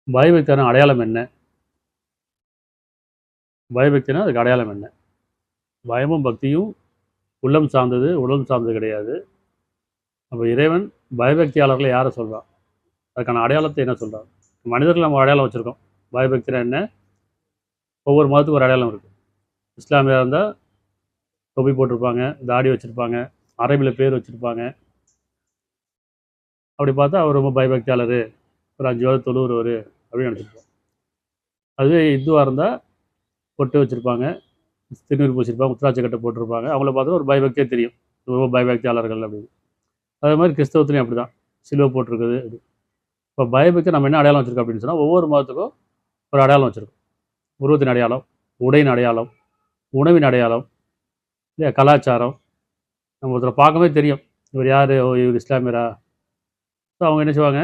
பயபக்தியான அடையாளம் என்ன? பயபக்தினா அதுக்கு அடையாளம் என்ன? பயமும் பக்தியும் உள்ளம் சார்ந்தது, உடல் சார்ந்தது கிடையாது. அப்ப இறைவன் பயபக்தியாளர்களை யார சொல்றான்? அதுக்கான அடையாளத்தை என்ன சொல்றான்? மனிதர்கள் நம்ம அடையாளம் வச்சிருக்கோம். பயபக்தினா என்ன? ஒவ்வொரு மதத்துக்கும் ஒரு அடையாளம் இருக்கு. இஸ்லாமியரா இருந்தா தொப்பி போட்டிருப்பாங்க, தாடி வச்சிருப்பாங்க, அரபில பேர் வச்சிருப்பாங்க. அப்படி பார்த்தா அவர் ரொம்ப பயபக்தியாளரு, ஒரு 5 வேள தொழுவுறவரு அப்படின்னு நினைச்சிருப்போம். அதுவே இந்துவா இருந்தா பொட்டு வச்சிருப்பாங்க, திருநீர் பூசியிருப்பாங்க, உத்திராட்ச கட்டை போட்டிருப்பாங்க. அவங்கள பார்த்தா ஒரு பயபக்தியா தெரியும். ரொம்ப பயபக்தியாளர்கள் அப்படின்னு. அதே மாதிரி கிறிஸ்தவத்திலயும் அப்படிதான். சிலுவை போட்டிருக்குது. இப்போ பயபக்தி நம்ம என்ன அடையாளம் வச்சிருக்கோம் அப்படின்னு சொன்னா, ஒவ்வொரு மதத்துக்கும் ஒரு அடையாளம் வச்சிருக்கோம். உருவத்தின் அடையாளம், உடையின் அடையாளம், உணவின் அடையாளம், இல்லையா கலாச்சாரம். நம்ம ஒருத்தரை பார்க்கவே தெரியும். இவர் யாரு? ஓ! இவர் இஸ்லாமியரா? ஸோ அவங்க என்ன செய்வாங்க?